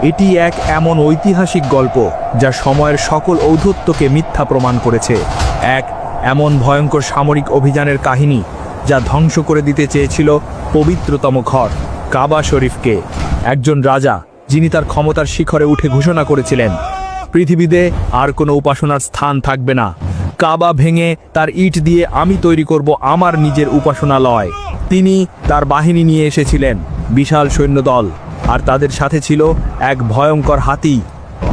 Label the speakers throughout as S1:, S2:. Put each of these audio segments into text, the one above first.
S1: এটি এক এমন ঐতিহাসিক গল্প যা সময়ের সকল ঔদ্ধত্যকে মিথ্যা প্রমাণ করেছে। এক এমন ভয়ঙ্কর সামরিক অভিযানের কাহিনী যা ধ্বংস করে দিতে চেয়েছিল পবিত্রতম ঘর কাবা শরীফকে। একজন রাজা যিনি তার ক্ষমতার শিখরে উঠে ঘোষণা করেছিলেন, পৃথিবীতে আর কোনো উপাসনার স্থান থাকবে না, কাবা ভেঙে তার ইট দিয়ে আমি তৈরি করব আমার নিজের উপাসনালয়। তিনি তার বাহিনী নিয়ে এসেছিলেন, বিশাল সৈন্যদল, আর তাদের সাথে ছিল এক ভয়ঙ্কর হাতি।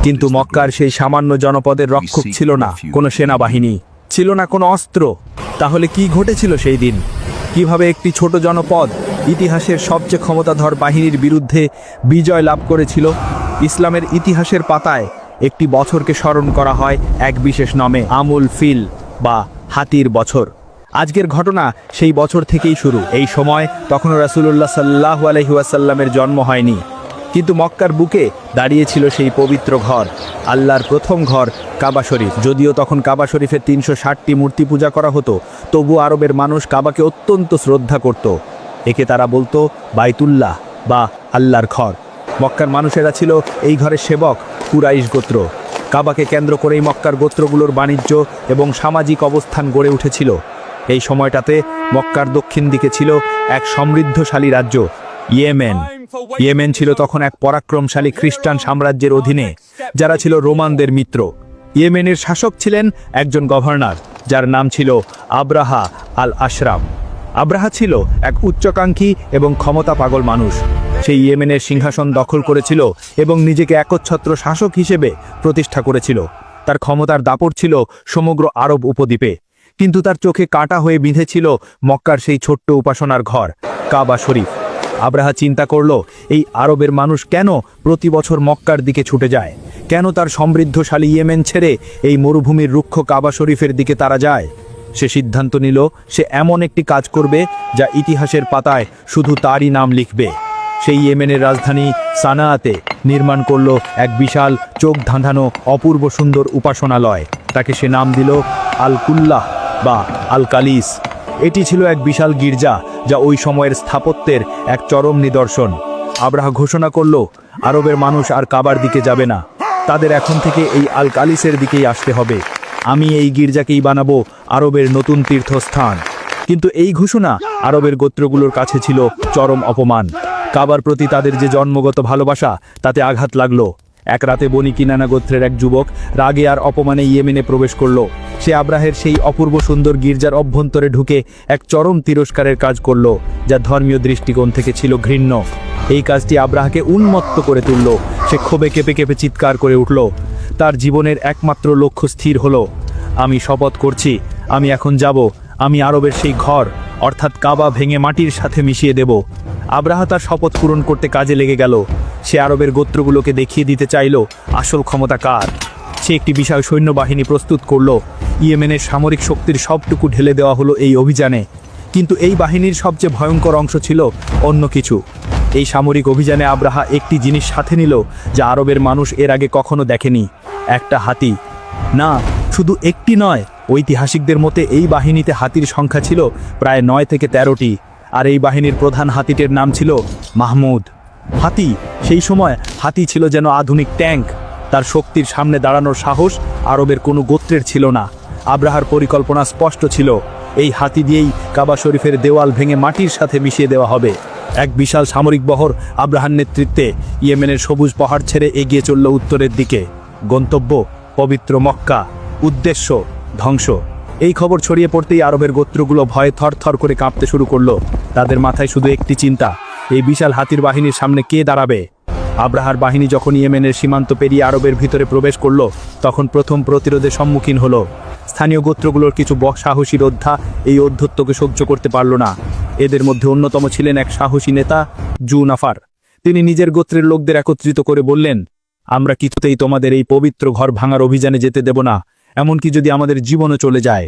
S1: কিন্তু মক্কার সেই সামান্য জনপদের রক্ষক ছিল না কোনো সেনাবাহিনী, ছিল না কোনো অস্ত্র। তাহলে কি ঘটেছিল সেই দিন? কিভাবে একটি ছোট জনপদ ইতিহাসের সবচেয়ে ক্ষমতাধর বাহিনীর বিরুদ্ধে বিজয় লাভ করেছিল? ইসলামের ইতিহাসের পাতায় একটি বছরকে স্মরণ করা হয় এক বিশেষ নামে, আমুল ফিল বা হাতির বছর। আজকের ঘটনা সেই বছর থেকেই শুরু। এই সময় তখনও রাসূলুল্লাহ সাল্লাল্লাহু আলাইহি ওয়াসাল্লামের জন্ম হয়নি, কিন্তু মক্কার বুকে দাঁড়িয়েছিল সেই পবিত্র ঘর, আল্লাহর প্রথম ঘর কাবা শরীফ। যদিও তখন কাবা শরীফের ৩৬০টি মূর্তি পূজা করা হতো, তবু আরবের মানুষ কাবাকে অত্যন্ত শ্রদ্ধা করত। একে তারা বলতো বাইতুল্লাহ বা আল্লাহর ঘর। মক্কার মানুষেরা ছিল এই ঘরের সেবক, কুরাইশ গোত্র। কাবাকে কেন্দ্র করেই মক্কার গোত্রগুলোর বাণিজ্য এবং সামাজিক অবস্থান গড়ে উঠেছিল। এই সময়টাতে মক্কার দক্ষিণ দিকে ছিল এক সমৃদ্ধশালী রাজ্য ইয়েমেন। ইয়েমেন ছিল তখন এক পরাক্রমশালী খ্রিস্টান সাম্রাজ্যের অধীনে, যারা ছিল রোমানদের মিত্র। ইয়েমেনের শাসক ছিলেন একজন গভর্নর, যার নাম ছিল আব্রাহা আল আশরাম। আব্রাহা ছিল এক উচ্চাকাঙ্ক্ষী এবং ক্ষমতা পাগল মানুষ। সেই ইয়েমেনের সিংহাসন দখল করেছিল এবং নিজেকে একচ্ছত্র শাসক হিসেবে প্রতিষ্ঠা করেছিল। তার ক্ষমতার দাপট ছিল সমগ্র আরব উপদ্বীপে, কিন্তু তার চোখে কাঁটা হয়ে বিঁধেছিল মক্কার সেই ছোট্ট উপাসনার ঘর কাবা শরীফ। আব্রাহা চিন্তা করল, এই আরবের মানুষ কেন প্রতি বছর মক্কার দিকে ছুটে যায়? কেন তার সমৃদ্ধশালী ইয়েমেন ছেড়ে এই মরুভূমির রুক্ষ কাবা শরীফের দিকে তারা যায়? সে সিদ্ধান্ত নিল, সে এমন একটি কাজ করবে যা ইতিহাসের পাতায় শুধু তারই নাম লিখবে। সেই ইয়েমেনের রাজধানী সানাআতে নির্মাণ করল এক বিশাল চোখ ধাঁধানো অপূর্ব সুন্দর উপাসনালয়। তাকে সে নাম দিল আল কুল্লাহ বা আল কালিস। এটি ছিল এক বিশাল গির্জা যা ওই সময়ের স্থাপত্যের এক চরম নিদর্শন। আব্রাহা ঘোষণা করল, আরবের মানুষ আর কাবার দিকে যাবে না, তাদের এখন থেকে এই আল কালিসের দিকেই আসতে হবে। আমি এই গির্জাকেই বানাবো আরবের নতুন তীর্থস্থান। কিন্তু এই ঘোষণা আরবের গোত্রগুলোর কাছে ছিল চরম অপমান। কাবার প্রতি তাদের যে জন্মগত ভালোবাসা, তাতে আঘাত লাগলো। এক রাতে বনি কিনানা গোত্রের এক যুবক রাগে আর অপমানে ইয়েমেনে প্রবেশ করল। সে আব্রাহের সেই অপূর্ব সুন্দর গির্জার অভ্যন্তরে ঢুকে এক চরম তিরস্কারের কাজ করল, যা ধর্মীয় দৃষ্টিকোণ থেকে ছিল ঘৃণ্য। এই কাজটি আব্রাহাকে উন্মত্ত করে তুলল। সে ক্ষোভে কেঁপে কেঁপে চিৎকার করে উঠল। তার জীবনের একমাত্র লক্ষ্য স্থির হলো, আমি শপথ করছি, আমি এখন যাব, আমি আরবের সেই ঘর অর্থাৎ কাবা ভেঙে মাটির সাথে মিশিয়ে দেব। আব্রাহা তার শপথ পূরণ করতে কাজে লেগে গেল। সে আরবের গোত্রগুলোকে দেখিয়ে দিতে চাইল আসল ক্ষমতা কার। সে একটি বিশাল সৈন্যবাহিনী প্রস্তুত করল। ইয়েমেনের সামরিক শক্তির সবটুকু ঢেলে দেওয়া হলো এই অভিযানে। কিন্তু এই বাহিনীর সবচেয়ে ভয়ঙ্কর অংশ ছিল অন্য কিছু। এই সামরিক অভিযানে আব্রাহা একটি জিনিস সাথে নিল যা আরবের মানুষ এর আগে কখনো দেখেনি, একটা হাতি। না, শুধু একটি নয়, ঐতিহাসিকদের মতে এই বাহিনীতে হাতির সংখ্যা ছিল প্রায় 9 থেকে 13টি। আর এই বাহিনীর প্রধান হাতিটির নাম ছিল মাহমুদ। হাতি, সেই সময় হাতি ছিল যেন আধুনিক ট্যাঙ্ক। তার শক্তির সামনে দাঁড়ানোর সাহস আরবের কোনো গোত্রের ছিল না। আব্রাহার পরিকল্পনা স্পষ্ট ছিল, এই হাতি দিয়েই কাবা শরীফের দেওয়াল ভেঙে মাটির সাথে মিশিয়ে দেওয়া হবে। এক বিশাল সামরিক বহর আব্রাহার নেতৃত্বে ইয়েমেনের সবুজ পাহাড় ছেড়ে এগিয়ে চলল উত্তরের দিকে। গন্তব্য পবিত্র মক্কা, উদ্দেশ্য ধ্বংস। এই খবর ছড়িয়ে পড়তেই আরবের গোত্রগুলো ভয়ে থরথর করে কাঁপতে শুরু করলো। তাদের মাথায় শুধু একটি চিন্তা, এই বিশাল হাতির বাহিনীর সামনে কে দাঁড়াবে? আব্রাহার বাহিনী যখন ইয়েমেনের সীমান্ত পেরিয়ে আরবের ভিতরে প্রবেশ করলো, তখন প্রথম প্রতিরোধের সম্মুখীন হলো। স্থানীয় গোত্রগুলোর কিছু সাহসী যোদ্ধা এই অধ্যত্বকে সহ্য করতে পারল না। এদের মধ্যে অন্যতম ছিলেন এক সাহসী নেতা জুনাফার। তিনি নিজের গোত্রের লোকদের একত্রিত করে বললেন, আমরা কিছুতেই তোমাদের এই পবিত্র ঘর ভাঙার অভিযানে যেতে দেব না, এমনকি যদি আমাদের জীবনও চলে যায়।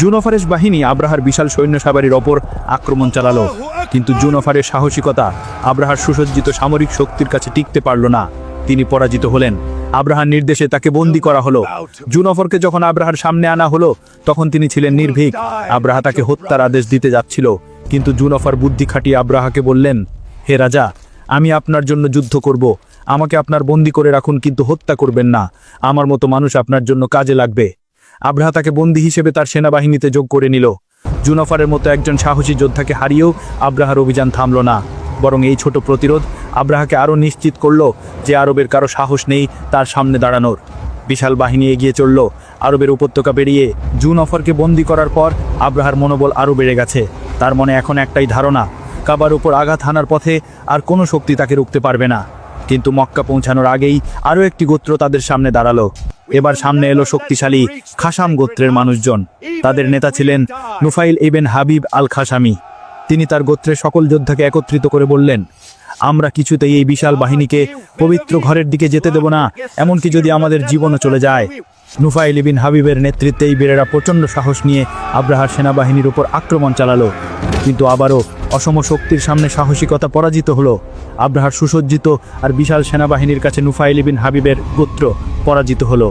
S1: জুনাফারের বাহিনী আব্রাহার বিশাল সৈন্য সাবারির ওপর আক্রমণ চালালো, কিন্তু জুনাফারের সাহসিকতা আব্রাহার সুসজ্জিত সামরিক শক্তির কাছে টিকতে পারল না। তিনি পরাজিত হলেন। আব্রাহার নির্দেশে তাকে বন্দী করা হলো। জুনাফরকে যখন আব্রাহার সামনে আনা হলো, তখন তিনি ছিলেন নির্ভীক। আব্রাহা তাকে হত্যার আদেশ দিতে যাচ্ছিল, কিন্তু জুনাফর বুদ্ধি খাটিয়ে আব্রাহাকে বললেন, হে রাজা, আমি আপনার জন্য যুদ্ধ করব, আমাকে আপনার বন্দী করে রাখুন, কিন্তু হত্যা করবেন না। আমার মতো মানুষ আপনার জন্য কাজে লাগবে। আব্রাহা তাকে বন্দী হিসেবে তার সেনাবাহিনীতে যোগ করে নিল। জুনফারের মতো একজন সাহসী যোদ্ধাকে হারিয়েও আব্রাহার অভিযান থামল না, বরং এই ছোট প্রতিরোধ আব্রাহাকে আরও নিশ্চিত করল যে আরবের কারো সাহস নেই তার সামনে দাঁড়ানোর। বিশাল বাহিনী এগিয়ে চলল আরবের উপত্যকা পেরিয়ে। জুনফারকে বন্দী করার পর আব্রাহার মনোবল আরও বেড়ে গেছে। তার মনে এখন একটাই ধারণা, কাবার উপর আঘাত হানার পথে আর কোনো শক্তি তাকে রুখতে পারবে না। কিন্তু মক্কা পৌঁছানোর আগেই আরও একটি গোত্র তাদের সামনে দাঁড়ালো। এবার সামনে এলো শক্তিশালী খাসাম গোত্রের মানুষজন। তাদের নেতা ছিলেন নুফাইল ইবেন হাবিব আল খাসামি। তিনি তার গোত্রের সকল যোদ্ধাকে একত্রিত করে বললেন, আমরা কিছুতেই এই বিশাল বাহিনীকে পবিত্র ঘরের দিকে যেতে দেব না, এমনকি যদি আমাদের জীবনও চলে যায়। নুফাইল ইবিন হাবিবের নেতৃত্বে এই বীরেরা প্রচণ্ড সাহস নিয়ে আব্রাহার সেনাবাহিনীর উপর আক্রমণ চালালো। কিন্তু আবারও অসম শক্তির সামনে সাহসিকতা পরাজিত হলো। আব্রাহার সুসজ্জিত আর বিশাল সেনাবাহিনীর কাছে নুফাইল ইবিন হাবিবের গোত্র পরাজিত হলো।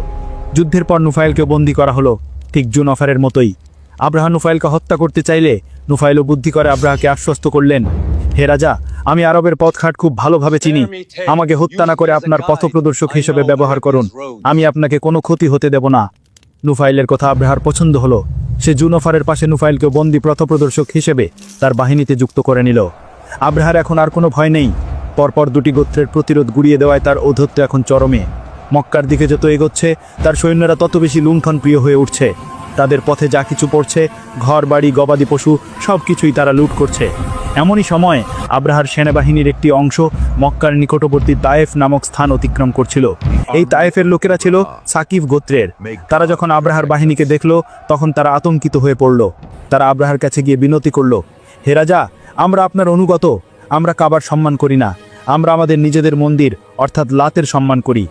S1: যুদ্ধের পর নুফাইলকে বন্দী করা হলো, ঠিক জুনফারের মতোই। আব্রাহা নুফাইলকে হত্যা করতে চাইলে নুফাইলও বুদ্ধি করে আব্রাহাকে আশ্বস্ত করলেন, হে রাজা, আমি আরবের পথঘাট খুব ভালোভাবে চিনি। আমাকে হত্যা না করে আপনার পথপ্রদর্শক হিসেবে ব্যবহার করুন। আমি আপনাকে কোনো ক্ষতি হতে দেব না। নুফাইলের কথা আব্রাহার পছন্দ হলো। সে জুনফারের পাশে নুফাইলকে বন্দী পথপ্রদর্শক হিসেবে তার বাহিনীতে যুক্ত করে নিল। আব্রাহার এখন আর কোনো ভয় নেই। পরপর দুটি গোত্রের প্রতিরোধ গুড়িয়ে দেওয়ায় তার ঔদ্ধত্য এখন চরমে। মক্কার দিকে যত এগোচ্ছে তার সৈন্যরা তত বেশি লুণ্ঠন প্রিয় হয়ে উঠছে। তাদের পথে যা কিছু পড়ছে, ঘর বাড়ি গবাদি পশু সব কিছুই তারা লুট করছে। এমনই সময় আব্রাহার সেনাবাহিনীর একটি অংশ মক্কার নিকটবর্তী তায়েফ নামক স্থান অতিক্রম করছিল। এই তায়েফের লোকেরা ছিল সাকিফ গোত্রের। তারা যখন আব্রাহার বাহিনীকে দেখল তখন তারা আতঙ্কিত হয়ে পড়ল। তারা আব্রাহার কাছে গিয়ে বিনতি করল, হে রাজা, আমরা আপনার অনুগত। আমরা কাবার সম্মান করি না, আমরা আমাদের নিজেদের মন্দির অর্থাৎ লাতের সম্মান করি।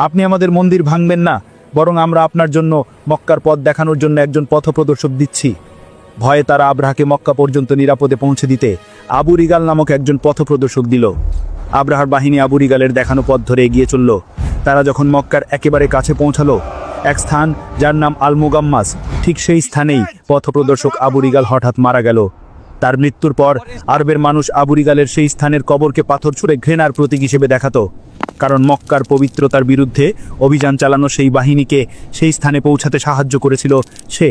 S1: আপনি আমাদের মন্দির ভাঙবেন না, বরং আমরা আপনার জন্য মক্কার পথ দেখানোর জন্য একজন পথপ্রদর্শক দিচ্ছি। ভয়ে তারা আব্রাহাকে মক্কা পর্যন্ত নিরাপদে পৌঁছে দিতে আবু রিগাল নামক একজন পথপ্রদর্শক দিল। আব্রাহার বাহিনী আবু রিগালের দেখানো পথ ধরে এগিয়ে চলল। তারা যখন মক্কার একেবারে কাছে পৌঁছালো, এক স্থান যার নাম আল মুগাম্মাস, ঠিক সেই স্থানেই পথপ্রদর্শক আবু রিগাল হঠাৎ মারা গেল। তার মৃত্যুর পর আরবের মানুষ আবু রিগালের সেই স্থানের কবরকে পাথর ছুঁড়ে ঘৃণার প্রতীক হিসেবে দেখাতো, কারণ মক্কার পবিত্রতার বিরুদ্ধে অভিযান চালানো সেই বাহিনীকে সেই স্থানে পৌঁছাতে সাহায্য করেছিল সে।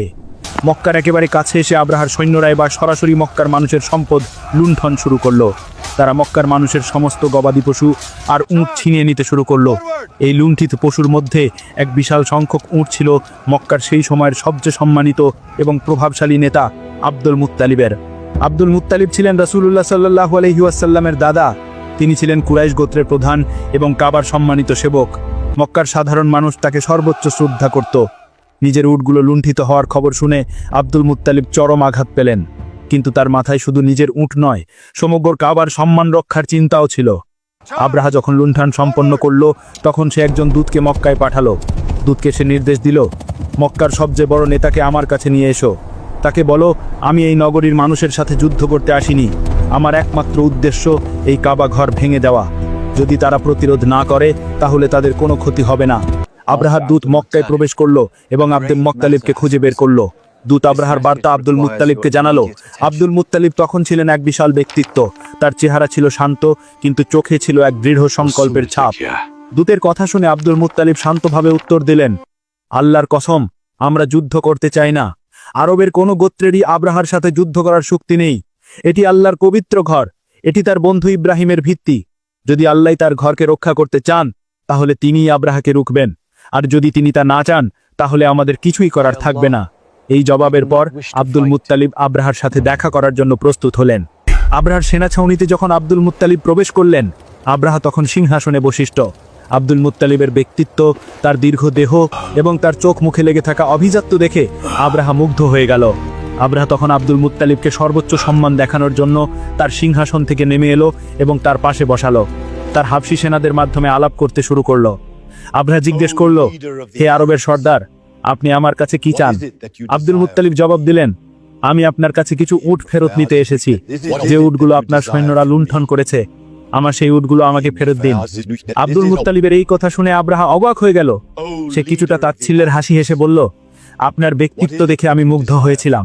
S1: মক্কার একেবারে কাছে এসে আব্রাহার সৈন্যরা এবার সরাসরি মক্কার মানুষের সম্পদ লুণ্ঠন শুরু করলো। তারা মক্কার মানুষের সমস্ত গবাদি পশু আর উট ছিনিয়ে নিতে শুরু করলো। এই লুণ্ঠিত পশুর মধ্যে এক বিশাল সংখ্যক উট ছিল মক্কার সেই সময়ের সবচেয়ে সম্মানিত এবং প্রভাবশালী নেতা আব্দুল মুত্তালিবের। আব্দুল মুত্তালিব ছিলেন রাসূলুল্লাহ সাল্লাল্লাহু আলাইহি ওয়াসাল্লামের দাদা। তিনি ছিলেন কুরাইশ গোত্রের প্রধান এবং কাবার সম্মানিত সেবক। মক্কার সাধারণ মানুষ তাকে সর্বোচ্চ শ্রদ্ধা করত। নিজের উটগুলো লুণ্ঠিত হওয়ার খবর শুনে আব্দুল মুত্তালিব চরম আঘাত পেলেন। কিন্তু তার মাথায় শুধু নিজের উট নয়, সমগ্র কাবার সম্মান রক্ষার চিন্তাও ছিল। আব্রাহা যখন লুণ্ঠন সম্পন্ন করল, তখন সে একজন দূতকে মক্কায় পাঠালো। দূতকে সে নির্দেশ দিল, মক্কার সবচেয়ে বড় নেতাকে আমার কাছে নিয়ে এসো। তাকে বলো, আমি এই নগরীর মানুষের সাথে যুদ্ধ করতে আসিনি। আমার একমাত্র উদ্দেশ্য এই কাবা ঘর ভেঙে দেওয়া। যদি তারা প্রতিরোধ না করে তাহলে তাদের কোনো ক্ষতি হবে না। আব্রাহার দূত মক্কায় প্রবেশ করলো এবং আব্দুল মুত্তালিবকে খুঁজে বের করলো। দূত আব্রাহার বার্তা আব্দুল মুত্তালিবকে জানালো। আব্দুল মুত্তালিব তখন ছিলেন এক বিশাল ব্যক্তিত্ব। তার চেহারা ছিল শান্ত, কিন্তু চোখে ছিল এক দৃঢ় সংকল্পের ছাপ। দূতের কথা শুনে আব্দুল মুত্তালিব শান্তভাবে উত্তর দিলেন, আল্লাহর কসম, আমরা যুদ্ধ করতে চাই না। আরবের কোনো গোত্রেরই আব্রাহার সাথে যুদ্ধ করার শক্তি নেই। এটি আল্লাহর পবিত্র ঘর, এটি তার বন্ধু ইব্রাহিমের ভিত্তি। যদি আল্লাহ তার ঘরকে রক্ষা করতে চান তাহলে তিনিই আব্রাহাকে রুখবেন, আর যদি তিনি তা না চান তাহলে আমাদের কিছুই করার থাকবে না। এই জবাবের পর আব্দুল মুত্তালিব আব্রাহার সাথে দেখা করার জন্য প্রস্তুত হলেন। আব্রাহার সেনা ছাউনিতে যখন আব্দুল মুত্তালিব প্রবেশ করলেন, আব্রাহা তখন সিংহাসনে বসিষ্ঠ। আব্দুল মুত্তালিবের ব্যক্তিত্ব, তার দীর্ঘ দেহ এবং তার চোখ মুখে লেগে থাকা অভিজাত্য দেখে আব্রাহা মুগ্ধ হয়ে গেল। আব্রাহা তখন আব্দুল মুত্তালিবকে সর্বোচ্চ সম্মান দেখানোর জন্য তার সিংহাসন থেকে নেমে এলো এবং তার পাশে বসালো। তার হাবশী সেনাদের মাধ্যমে আলাপ করতে শুরু করলো। আব্রাহা জিজ্ঞেস করলো, হে আরবের সর্দার, আপনি আমার কাছে কি চান? আব্দুল মুত্তালিব জবাব দিলেন, আমি আপনার কাছে কিছু উট ফেরত নিতে এসেছি। যে উটগুলো আপনার সৈন্যরা লুণ্ঠন করেছে, আমার সেই উটগুলো আমাকে ফেরত দিন। আব্দুল মুত্তালিবের এই কথা শুনে আব্রাহা অবাক হয়ে গেল। সে কিছুটা তাচ্ছিল্যের হাসি হেসে বলল, আপনার ব্যক্তিত্ব দেখে আমি মুগ্ধ হয়েছিলাম,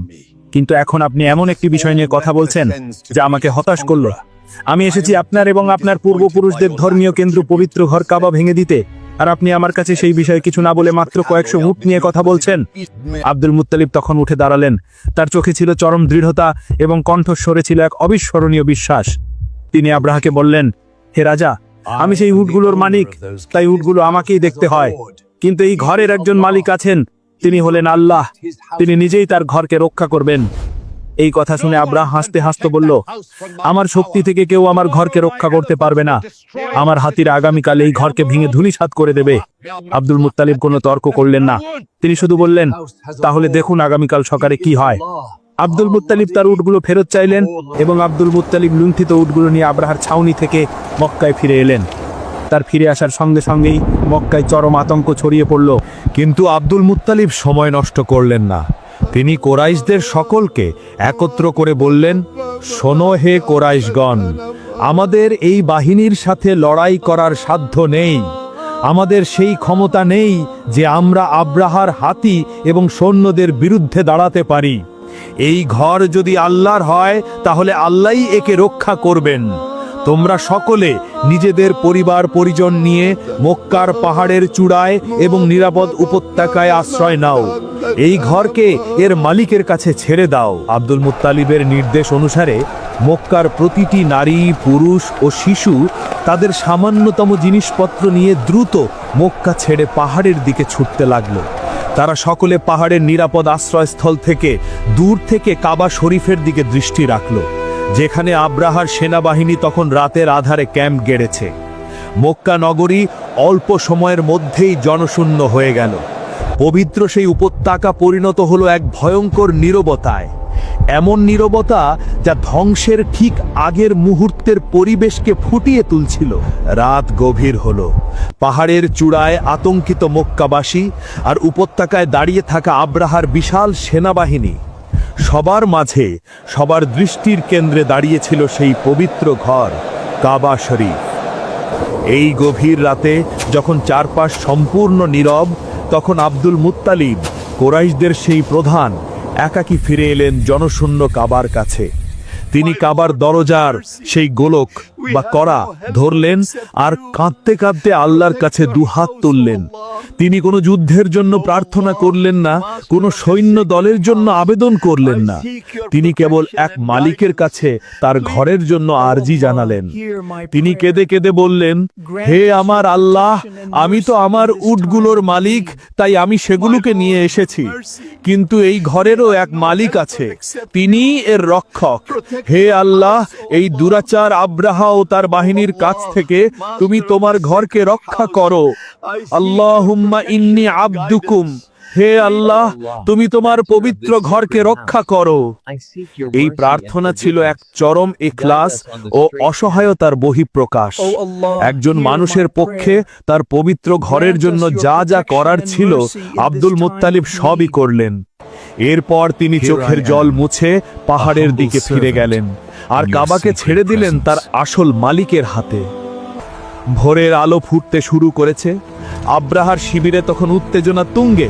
S1: কিন্তু এখন আপনি এমন একটি বিষয় নিয়ে কথা বলছেন যা আমাকে হতাশ করল। আমি এসেছি আপনার এবং আপনার পূর্বপুরুষদের ধর্মীয় কেন্দ্র পবিত্র ঘর কাবা ভেঙে দিতে, আর আপনি আমার কাছে সেই বিষয়ে কিছু না বলে মাত্র কয়েকশো উট নিয়ে কথা বলছেন। আব্দুল মুত্তালিব তখন উঠে দাঁড়ালেন। তার চোখে ছিল চরম দৃঢ়তা এবং কণ্ঠস্বরে ছিল এক অবিস্মরণীয় বিশ্বাস। তিনি আব্রাহাকে বললেন, হে রাজা, আমি সেই উটগুলোর মালিক, তাই উটগুলো আমাকেই দেখতে হয়। কিন্তু এই ঘরের একজন মালিক আছেন, তিনি হলেন আল্লাহ। তিনি নিজেই তার ঘরকে রক্ষা করবেন। এই কথা শুনে আব্রাহা হাসতে হাসতে বলল, আমার শক্তি থেকে কেউ আমার ঘরকে রক্ষা করতে পারবে না। আমার হাতিরা আগামীকাল এই ঘরকে ভেঙে ধূলিসাৎ করে দেবে। আব্দুল মুত্তালিব কোনো তর্ক করলেন না। তিনি শুধু বললেন, তাহলে দেখুন আগামীকাল সকালে কি হয়। আব্দুল মুত্তালিব তার উটগুলো ফেরত চাইলেন এবং আব্দুল মুত্তালিব লুণ্ঠিত উটগুলো নিয়ে আব্রাহার ছাউনি থেকে মক্কায় ফিরে এলেন। তার ফিরে আসার সঙ্গে সঙ্গেই মক্কায় চরম আতঙ্ক ছড়িয়ে পড়ল। কিন্তু আব্দুল মুত্তালিব সময় নষ্ট করলেন না। তিনি কোরাইশদের সকলকে একত্র করে বললেন, শোনো হে কোরাইশগণ, আমাদের এই বাহিনীর সাথে লড়াই করার সাধ্য নেই। আমাদের সেই ক্ষমতা নেই যে আমরা আব্রাহার হাতি এবং সৈন্যদের বিরুদ্ধে দাঁড়াতে পারি। এই ঘর যদি আল্লাহর হয় তাহলে আল্লাহই একে রক্ষা করবেন। তোমরা সকলে নিজেদের পরিবার পরিজন নিয়ে মক্কার পাহাড়ের চূড়ায় এবং নিরাপদ উপত্যকায় আশ্রয় নাও। এই ঘরকে এর মালিকের কাছে ছেড়ে দাও। আব্দুল মুত্তালিবের নির্দেশ অনুসারে মক্কার প্রতিটি নারী, পুরুষ ও শিশু তাদের সামান্যতম জিনিসপত্র নিয়ে দ্রুত মক্কা ছেড়ে পাহাড়ের দিকে ছুটতে লাগলো। তারা সকলে পাহাড়ের নিরাপদ আশ্রয়স্থল থেকে দূর থেকে কাবা শরীফের দিকে দৃষ্টি রাখল, যেখানে আব্রাহার সেনাবাহিনী তখন রাতের আধারে ক্যাম্প গেড়েছে। মক্কা নগরী অল্প সময়ের মধ্যেই জনশূন্য হয়ে গেল। পবিত্র সেই উপত্যকা পরিণত হলো এক ভয়ঙ্কর নীরবতায়, এমন নীরবতা যা ধ্বংসের ঠিক আগের মুহূর্তের পরিবেশকে ফুটিয়ে তুলছিল। রাত গভীর হলো। পাহাড়ের চূড়ায় আতঙ্কিত মক্কাবাসী আর উপত্যকায় দাঁড়িয়ে থাকা আব্রাহার বিশাল সেনাবাহিনী। সবার মাঝে, সবার দৃষ্টির কেন্দ্রে দাঁড়িয়েছিল সেই পবিত্র ঘর কাবা শরীফ। এই গভীর রাতে যখন চারপাশ সম্পূর্ণ নীরব, তখন আব্দুল মুত্তালিব, কোরাইশদের সেই প্রধান, একাকী ফিরে এলেন জনশূন্য কাবার কাছে। তিনি কাবার দরজার সেই গোলক বা কড়া ধরলেন আর কাঁদতে কাঁদতে আল্লাহর কাছে দুহাত তুললেন। তিনি কোনো যুদ্ধের জন্য প্রার্থনা করলেন না, কোনো সৈন্য দলের জন্য আবেদন করলেন না। তিনি কেবল এক মালিকের কাছে তার ঘরের জন্য আরজি জানালেন। তিনি কেঁদে কেঁদে বললেন, হে আমার আল্লাহ, আমি তো আমার উটগুলোর মালিক, তাই আমি সেগুলোকে নিয়ে এসেছি। কিন্তু এই ঘরেরও এক মালিক আছে, তিনিই এর রক্ষক। হে আল্লাহ, এই দুরাচার আব্রাহা ও তার বাহিনীর কাছ থেকে তুমি তোমার ঘরকে রক্ষা করো। আল্লাহুম্মা ইন্নী আবদুকুম, হে আল্লাহ, তুমি তোমার পবিত্র ঘরকে রক্ষা করো। এই প্রার্থনা ছিল এক চরম ইখলাস ও অসহায়তার বহিঃপ্রকাশ। একজন মানুষের পক্ষে তার পবিত্র ঘরের জন্য যা যা করার ছিল, আব্দুল মুত্তালিব সবই করলেন। এরপর তিনি চোখের জল মুছে পাহাড়ের দিকে ফিরে গেলেন আর কাবাকে ছেড়ে দিলেন তার আসল মালিকের হাতে। ভোরের আলো ফুটতে শুরু করেছে। আব্রাহার শিবিরে তখন উত্তেজনা তুঙ্গে।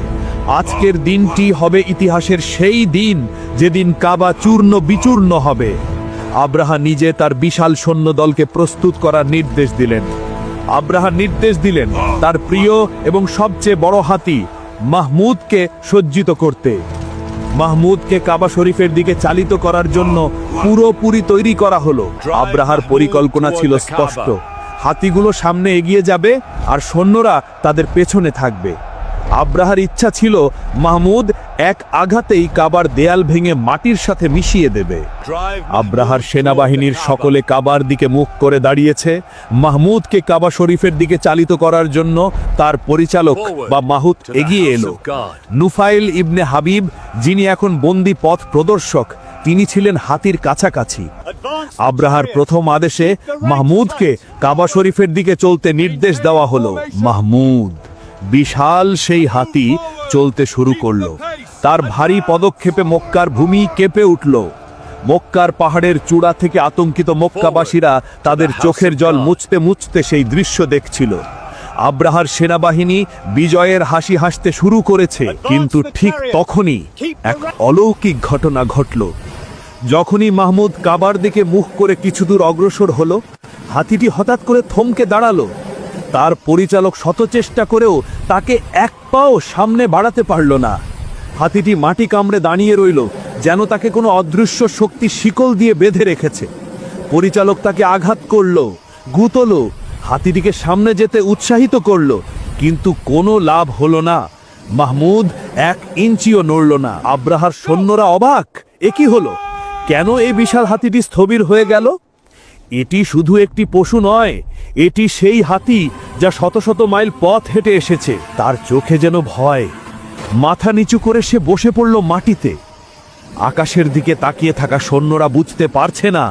S1: আজকের দিনটি হবে ইতিহাসের সেই দিন যেদিন কাবা চূর্ণ বিচূর্ণ হবে। আব্রাহা নিজে তার বিশাল সৈন্যদলকে প্রস্তুত করার নির্দেশ দিলেন। আব্রাহা নির্দেশ দিলেন তার প্রিয় এবং সবচেয়ে বড় হাতি মাহমুদকে সজ্জিত করতে। মাহমুদকে কাবা শরীফের দিকে চালিত করার জন্য পুরোপুরি তৈরি করা হলো। আব্রাহার পরিকল্পনা ছিল স্পষ্ট। হাতিগুলো সামনে এগিয়ে যাবে আর সৈন্যরা তাদের পেছনে থাকবে। আব্রাহার ইচ্ছা ছিল মাহমুদ এক আঘাতেই কাবার দেয়াল ভেঙে মাটির সাথে মিশিয়ে দেবে। আব্রাহার সেনাবাহিনীর সকলে কাবার দিকে মুখ করে দাঁড়িয়েছে। মাহমুদকে কাবা শরীফের দিকে চালিত করার জন্য তার পরিচালক বা মাহুত এগিয়ে এলো। নুফাইল ইবনে হাবিব, যিনি এখন বন্দি পথ প্রদর্শক, তিনি ছিলেন হাতির কাছাকাছি। আব্রাহার প্রথম আদেশে মাহমুদকে কাবা শরীফের দিকে চলতে নির্দেশ দেওয়া হলো। মাহমুদ, বিশাল সেই হাতি, চলতে শুরু করলো। তার ভারী পদক্ষেপে মক্কার ভূমি কেঁপে উঠল। মক্কার পাহাড়ের চূড়া থেকে আতঙ্কিত মক্কাবাসীরা তাদের চোখের জল মুছতে মুছতে সেই দৃশ্য দেখছিল। আব্রাহার সেনাবাহিনী বিজয়ের হাসি হাসতে শুরু করেছে, কিন্তু ঠিক তখনই এক অলৌকিক ঘটনা ঘটল। যখনই মাহমুদ কাবার দিকে মুখ করে কিছু দূর অগ্রসর হলো, হাতিটি হঠাৎ করে থমকে দাঁড়ালো। তার পরিচালক শত চেষ্টা করেও তাকে এক পাও সামনে বাড়াতে পারল না। হাতিটি মাটি কামড়ে দাঁড়িয়ে রইল, যেন তাকে কোনো অদৃশ্য শক্তি শিকল দিয়ে বেঁধে রেখেছে। পরিচালক তাকে আঘাত করল, গুতলো, হাতিটিকে সামনে যেতে উৎসাহিত করল, কিন্তু কোনো লাভ হলো না। মাহমুদ 1 ইঞ্চিও নড়ল না। আব্রাহার সৈন্যরা অবাক, এ কি হলো? কেন এই বিশাল হাতিটি স্থবির হয়ে গেল? এটি শুধু একটি পশু নয়, এটি সেই হাতি যা শত শত মাইল পথ হেঁটে এসেছে। তার চোখে যেন ভয়। মাথা নিচু করে সে বসে পড়ল মাটিতে। আকাশের দিকে তাকিয়ে থাকা সৈন্যরা বুঝতে পারছে না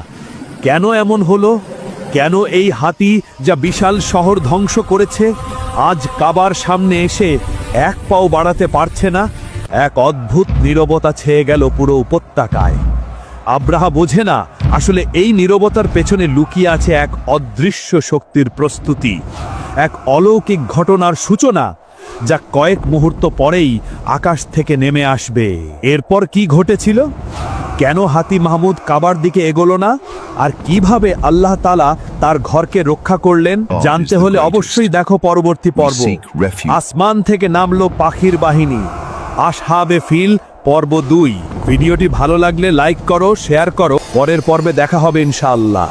S1: কেন এমন হলো। কেন এই হাতি যা বিশাল শহর ধ্বংস করেছে আজ কাবার সামনে এসে এক পাও বাড়াতে পারছে না। এক অদ্ভুত নীরবতা ছেয়ে গেল পুরো উপত্যকায়। আব্রাহা বোঝে না আসলে এই নীরবতার পেছনে লুকিয়ে আছে এক অদৃশ্য শক্তির প্রস্তুতি, এক অলৌকিক ঘটনার সূচনা যা কয়েক মুহূর্ত পরেই আকাশ থেকে নেমে আসবে। এরপর কি ঘটেছিল? কেন হাতি মাহমুদ কাবার দিকে এগোলো না? আর কিভাবে আল্লাহ তাআলা তার ঘরকে রক্ষা করলেন? জানতে হলে অবশ্যই দেখো পরবর্তী পর্ব। আসমান থেকে নামলো পাখির বাহিনী, আসহাবে ফিল পর্ব 2। ভিডিওটি ভালো লাগলে লাইক করো, শেয়ার করো। পরের পর্বে দেখা হবে ইনশাআল্লাহ।